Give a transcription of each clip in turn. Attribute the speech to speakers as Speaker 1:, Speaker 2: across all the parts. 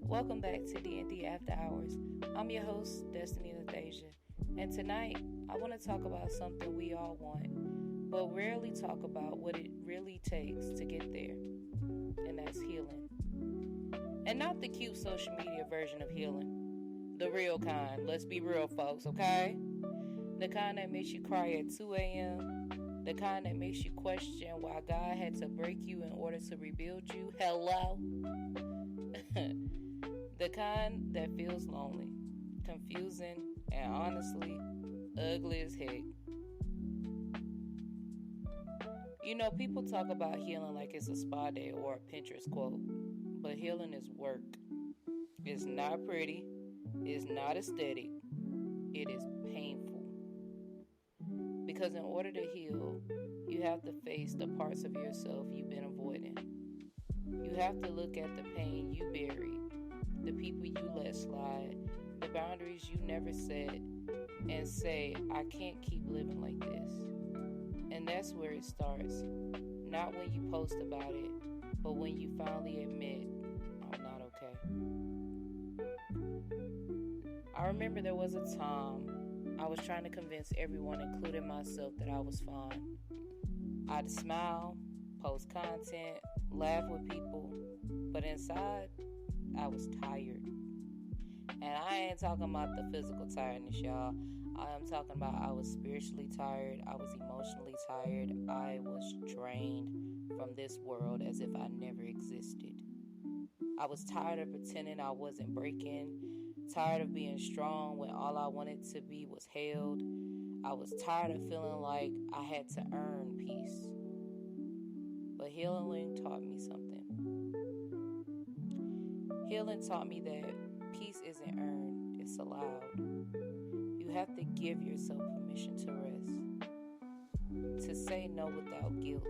Speaker 1: Welcome back to D&D After Hours. I'm your host, Destiny Nathasia, and tonight I want to talk about something we all want, but rarely talk about what it really takes to get there, and that's healing. And not the cute social media version of healing, the real kind. Let's be real, folks, okay? The kind that makes you cry at 2 a.m., the kind that makes you question why God had to break you in order to rebuild you. Hello? The kind that feels lonely, confusing, and honestly, ugly as heck. You know, people talk about healing like it's a spa day or a Pinterest quote, but healing is work. It's not pretty, it's not aesthetic, it is painful. Because in order to heal, you have to face the parts of yourself you've been avoiding. You have to look at the pain you buried, the people you let slide, the boundaries you never set, and say, I can't keep living like this. And that's where it starts. Not when you post about it, but when you finally admit, I'm not okay. I remember there was a time I was trying to convince everyone, including myself, that I was fine. I'd smile, post content, laugh with people, but inside, I was tired. And I ain't talking about the physical tiredness, y'all. I am talking about I was spiritually tired. I was emotionally tired. I was drained from this world as if I never existed. I was tired of pretending I wasn't breaking. Tired of being strong when all I wanted to be was held. I was tired of feeling like I had to earn peace. But healing taught me something. Healing taught me that peace isn't earned, it's allowed. You have to give yourself permission to rest, to say no without guilt,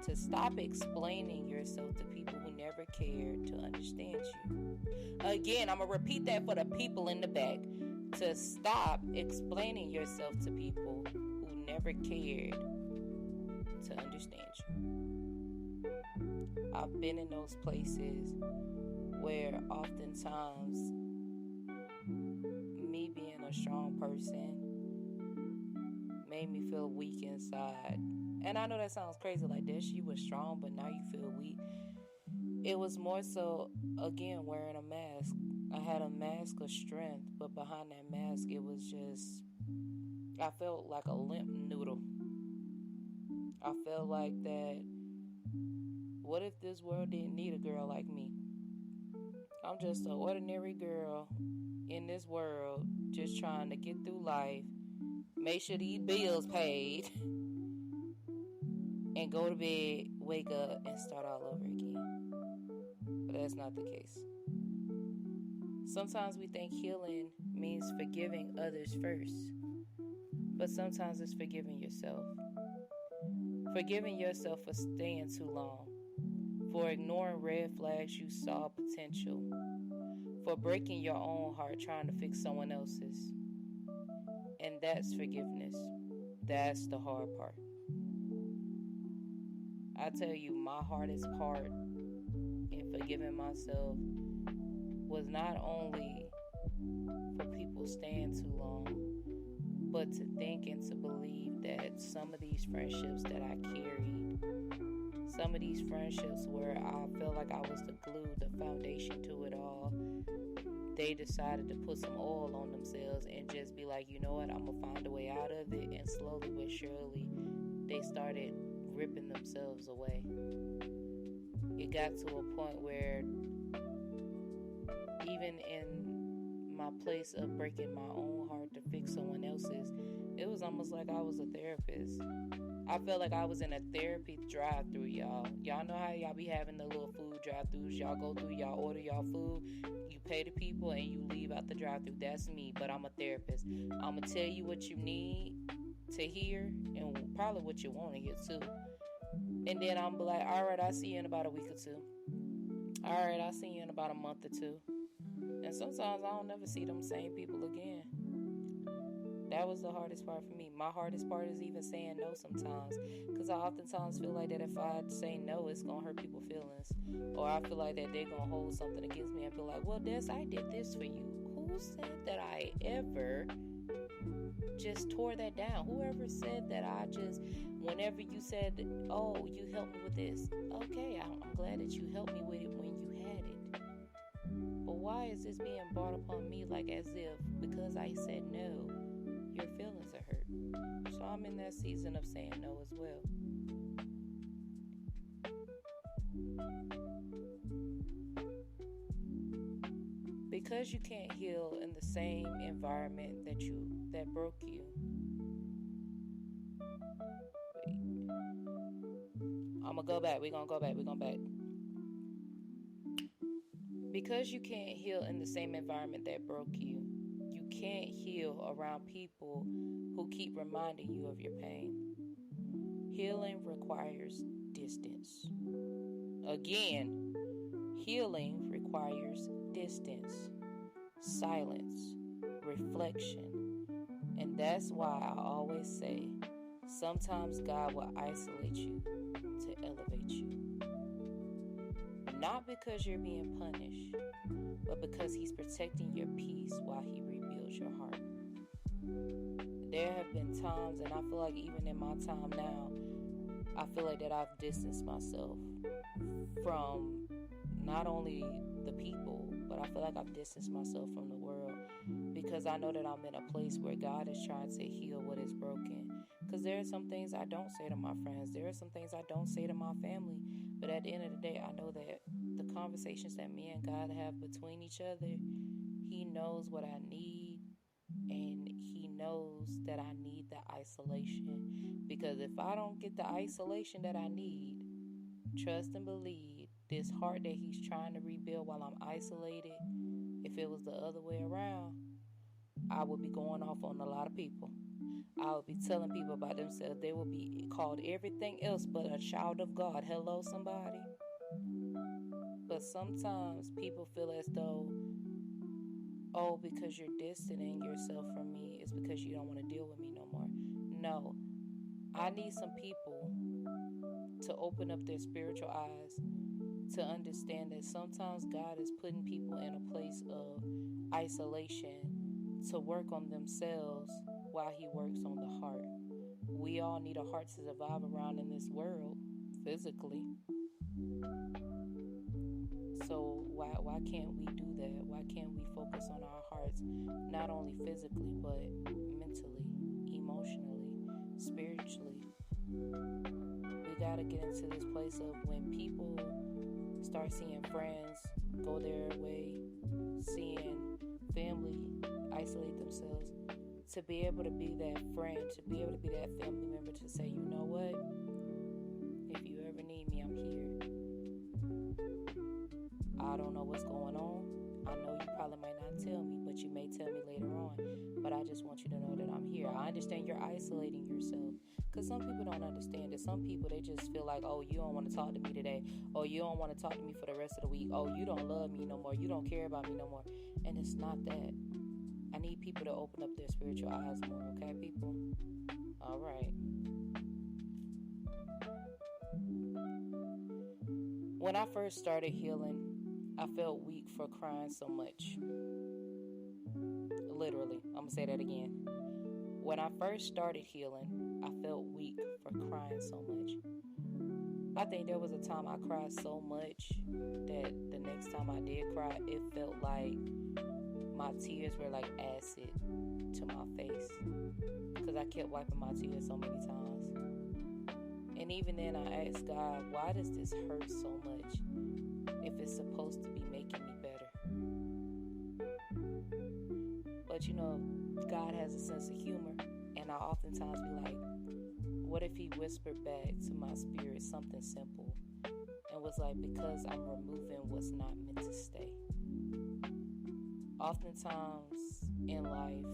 Speaker 1: to stop explaining yourself to people who never cared to understand you. Again, I'm going to repeat that for the people in the back. To stop explaining yourself to people who never cared to understand you. I've been in those places where oftentimes me being a strong person made me feel weak inside. And I know that sounds crazy, like this, you were strong, but now you feel weak. It was more so, again, wearing a mask. I had a mask of strength, but behind that mask, it was just, I felt like a limp noodle. I felt like that, what if this world didn't need a girl like me? I'm just an ordinary girl in this world, just trying to get through life, make sure these bills paid, and go to bed, wake up, and start all over again. But that's not the case. Sometimes we think healing means forgiving others first, but sometimes it's forgiving yourself. Forgiving yourself for staying too long, for ignoring red flags you saw potential, for breaking your own heart trying to fix someone else's. And that's forgiveness. That's the hard part. I tell you, my hardest part in forgiving myself was not only for people staying too long, but to think and to believe that some of these friendships that I carried, some of these friendships where I felt like I was the glue, the foundation to it all, they decided to put some oil on themselves and just be like, you know what, I'm going to find a way out of it. And slowly but surely, they started ripping themselves away. It got to a point where even in my place of breaking my own heart to fix someone else's, it was almost like I was a therapist. I felt like I was in a therapy drive-thru, y'all. Y'all know how y'all be having the little food drive-thrus. Y'all go through, y'all order y'all food, you pay the people, and you leave out the drive-thru. That's me, but I'm a therapist. I'm going to tell you what you need to hear, and probably what you want to hear, too. And then I'm like, all right, I'll see you in about a week or two. All right, I'll see you in about a month or two. And sometimes I don't never see them same people again. That was the hardest part for me. My hardest part is even saying no sometimes. Because I oftentimes feel like that if I say no, it's going to hurt people's feelings. Or I feel like that they're going to hold something against me and be like, well, Des, I did this for you. Who said that I ever just tore that down? Whoever said that I just, whenever you said, oh, you helped me with this. Okay, I'm glad that you helped me with it when you had it. But why is this being brought upon me like as if because I said no, your feelings are hurt? So I'm in that season of saying no as well. Because you can't heal in the same environment that broke you. I'm gonna go back. We're gonna go back. Because you can't heal in the same environment that broke you, you can't heal around people who keep reminding you of your pain. Healing requires distance. Again, healing requires distance, silence, reflection. And that's why I always say, sometimes God will isolate you to elevate you. Not because you're being punished, but because He's protecting your peace while He rebuilds your heart. There have been times, and I feel like even in my time now, I feel like that I've distanced myself from not only the people, but I feel like I've distanced myself from the world because I know that I'm in a place where God is trying to heal what is broken. Because there are some things I don't say to my friends. There are some things I don't say to my family. But at the end of the day, I know that the conversations that me and God have between each other, He knows what I need, and He knows that I need the isolation. Because if I don't get the isolation that I need, trust and believe, this heart that He's trying to rebuild while I'm isolated, if it was the other way around, I would be going off on a lot of people. I would be telling people about themselves. They would be called everything else but a child of God. Hello, somebody. But sometimes people feel as though, oh, because you're distancing yourself from me, it's because you don't want to deal with me no more. No. I need some people to open up their spiritual eyes to understand that sometimes God is putting people in a place of isolation to work on themselves while He works on the heart. We all need a heart to survive around in this world physically. So why can't we do that? Why can't we focus on our hearts, not only physically, but mentally, emotionally, spiritually? We gotta get into this place of when people start seeing friends go their way, seeing family isolate themselves, to be able to be that friend, to be able to be that family member, to say, you know what, if you ever need me, I'm here. I don't know what's going on. I know you probably might not tell me, but you may tell me later on. But I just want you to know that I'm here. I understand you're isolating yourself. Because some people don't understand it. Some people, they just feel like, oh, you don't want to talk to me today. Oh, you don't want to talk to me for the rest of the week. Oh, you don't love me no more. You don't care about me no more. And it's not that. I need people to open up their spiritual eyes more, okay, people? All right. When I first started healing, I felt weak for crying so much. Literally, I'm going to say that again. When I first started healing, I felt weak for crying so much. I think there was a time I cried so much that the next time I did cry, it felt like my tears were like acid to my face, because I kept wiping my tears so many times. And even then I asked God, why does this hurt so much if it's supposed to be making me better? But you know, God has a sense of humor, and I oftentimes be like, what if He whispered back to my spirit something simple and was like, because I'm removing what's not meant to stay. Oftentimes in life,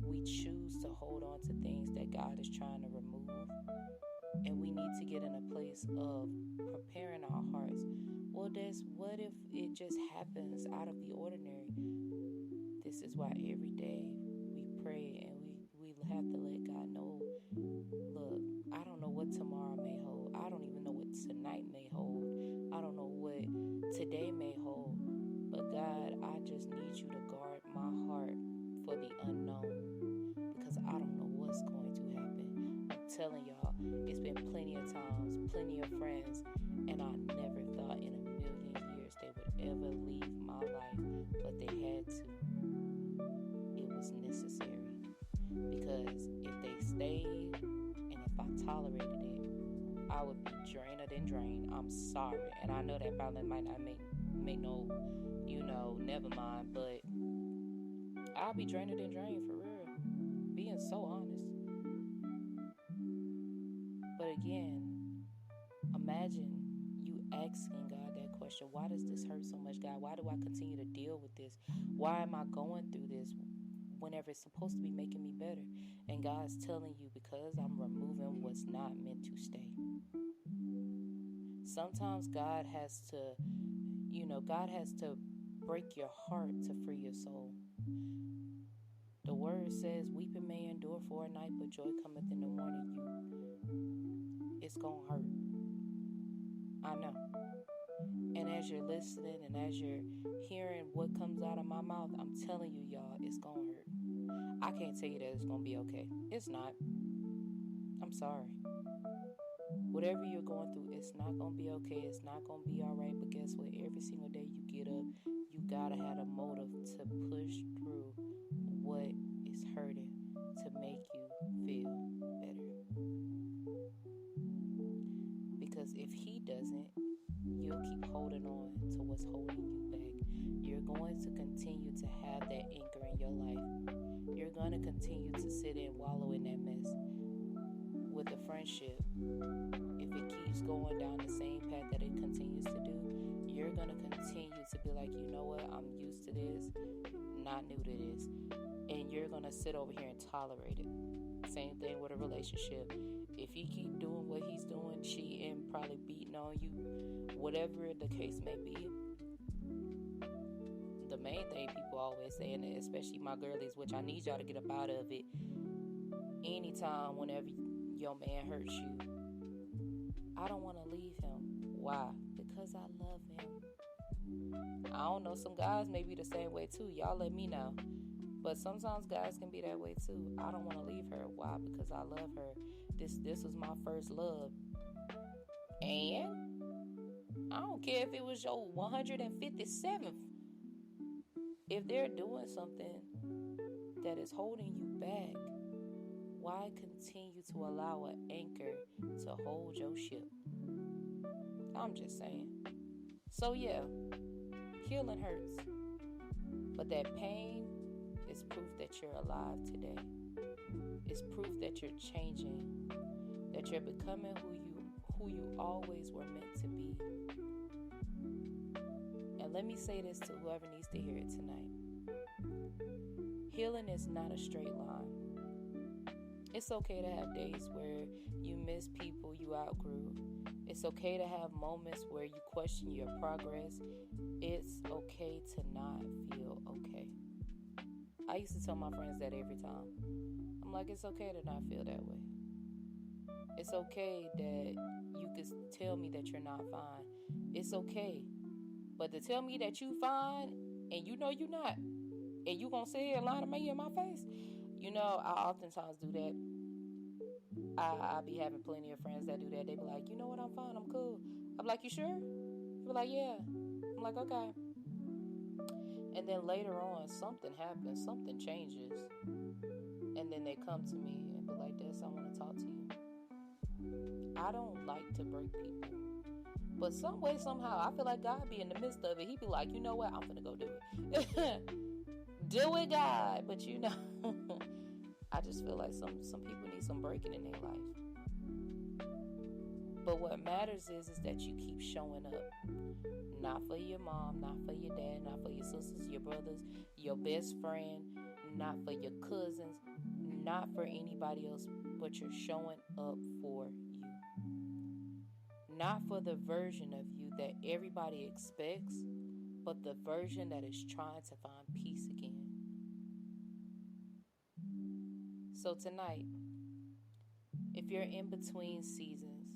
Speaker 1: we choose to hold on to things that God is trying to remove, and we need to get in a place of preparing our hearts. Well, what if it just happens out of the ordinary? This is why every day we pray and we have to let God know, look, I don't know what tomorrow may hold. I don't even know what tonight may hold. I don't know what today may hold. But God, I just need you to guard my heart for the unknown, because I don't know what's going to happen. I'm telling y'all, it's been plenty of times, plenty of friends, and I never thought in a million years they would ever leave my life, but they had to. It was necessary, because if they stayed and if I tolerated it, I would be drainer than drained. I'm sorry, and I know that probably might not make no, never mind, but I'll be drainer than drained, for real, being so honest. But again, imagine you asking God that question: why does this hurt so much, God? Why do I continue to deal with this? Why am I going through this whenever it's supposed to be making me better? And God's telling you, because I'm removing what's not meant to stay. Sometimes God has to break your heart to free your soul. The word says, weeping may endure for a night, but joy cometh in the morning. It's gonna hurt. I know. And as you're listening and as you're hearing what comes out of my mouth, I'm telling you, y'all, it's gonna hurt. I can't tell you that it's gonna be okay. It's not. I'm sorry. Whatever you're going through, it's not going to be okay. It's not going to be all right. But guess what? Every single day you get up, you got to have a motive to push through what is hurting to make you feel better. Because if he doesn't, you'll keep holding on to what's holding you back. You're going to continue to have that anchor in your life. You're going to continue to sit and wallow in that mess. With a friendship, if it keeps going down the same path that it continues to do, you're going to continue to be like, you know what, I'm used to this, not new to this. And you're going to sit over here and tolerate it. Same thing with a relationship. If he keep doing what he's doing, cheating, probably beating on you, whatever the case may be, the main thing people always say, and especially my girlies, which I need y'all to get up out of it, anytime, whenever your man hurts you, I don't want to leave him. Why? Because I love him. I don't know, some guys may be the same way too. Y'all let me know. But sometimes guys can be that way too. I don't want to leave her. Why? Because I love her. This was my first love. And I don't care if it was your 157th. If they're doing something that is holding you back, why continue to allow an anchor to hold your ship? I'm just saying. So yeah, healing hurts. But that pain is proof that you're alive today. It's proof that you're changing, that you're becoming who you always were meant to be. And let me say this to whoever needs to hear it tonight. Healing is not a straight line. It's okay to have days where you miss people you outgrew. It's okay to have moments where you question your progress. It's okay to not feel okay. I used to tell my friends that every time. I'm like, it's okay to not feel that way. It's okay that you could tell me that you're not fine. It's okay. But to tell me that you fine and you know you're not, and you gonna sit here and lie to me in my face, I oftentimes do that. I be having plenty of friends that do that. They be like, you know what, I'm fine, I'm cool. I'm like, you sure? They be like, yeah. I'm like, okay. And then later on, something happens, something changes. And then they come to me and be like, Des, I want to talk to you. I don't like to break people. But some way, somehow, I feel like God be in the midst of it. He be like, you know what, I'm finna go do it. Do it, God. But I just feel like some people need some breaking in their life. But what matters is that you keep showing up. Not for your mom, not for your dad, not for your sisters, your brothers, your best friend, not for your cousins, not for anybody else, but you're showing up for you. Not for the version of you that everybody expects, but the version that is trying to find peace again. So tonight, if you're in between seasons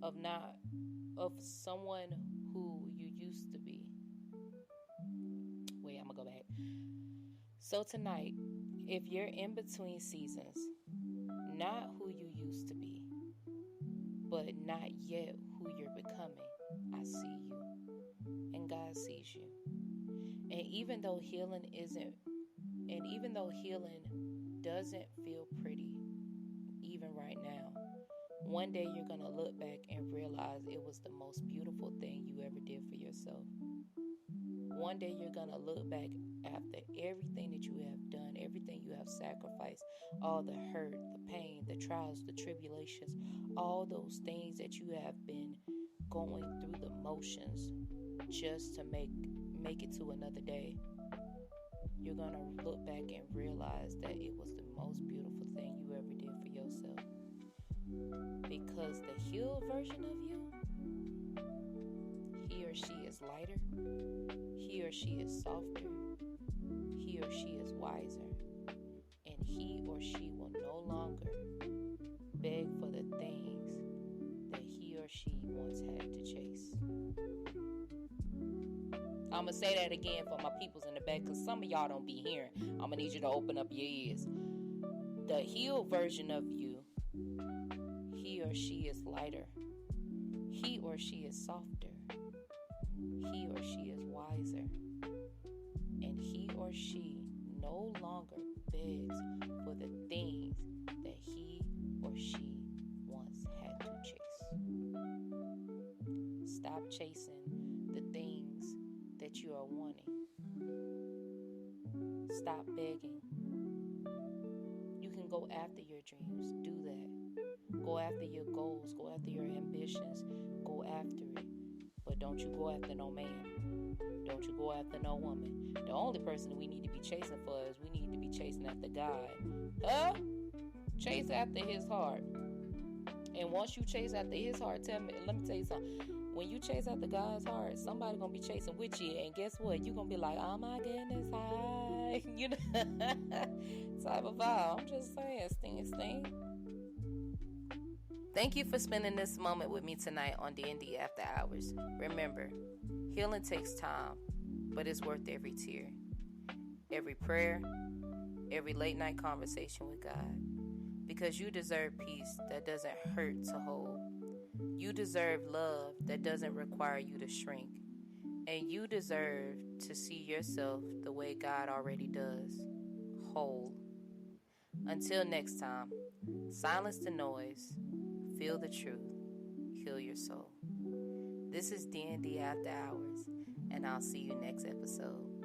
Speaker 1: of someone who you used to be. Wait, I'm gonna go back. So tonight, if you're in between seasons, not who you used to be, but not yet who you're becoming, I see you. And God sees you. And even though healing doesn't feel pretty, even right now, one day you're going to look back and realize it was the most beautiful thing you ever did for yourself. One day you're going to look back after everything that you have done, everything you have sacrificed, all the hurt, the pain, the trials, the tribulations, all those things that you have been going through the motions just to make it to another day. You're going to look back and realize that it was the most beautiful thing you ever did for yourself. Because the healed version of you, he or she is lighter, he or she is softer, he or she is wiser, and he or she will no longer beg for the things that he or she once had to chase. I'm going to say that again for my peoples in the back, because some of y'all don't be hearing. I'm going to need you to open up your ears. The healed version of you, he or she is lighter, he or she is softer, he or she is wiser, and he or she no longer begs for the things that he or she once had to chase. Stop chasing the things that you are wanting. Stop begging. You can go after your dreams. Do that. Go after your goals. Go after your ambitions. Go after it. But don't you go after no man. Don't you go after no woman. The only person that we need to be chasing for is we need to be chasing after God. Chase after his heart. And once you chase after his heart, let me tell you something. When you chase after God's heart, somebody gonna be chasing with you, and guess what? You gonna be like, oh my goodness, hi, you know, type of vibe. I'm just saying, sting. Thank you for spending this moment with me tonight on D&D After Hours. Remember, healing takes time, but it's worth every tear, every prayer, every late night conversation with God, because you deserve peace that doesn't hurt to hold. You deserve love that doesn't require you to shrink. And you deserve to see yourself the way God already does, whole. Until next time, silence the noise, feel the truth, heal your soul. This is D&D After Hours, and I'll see you next episode.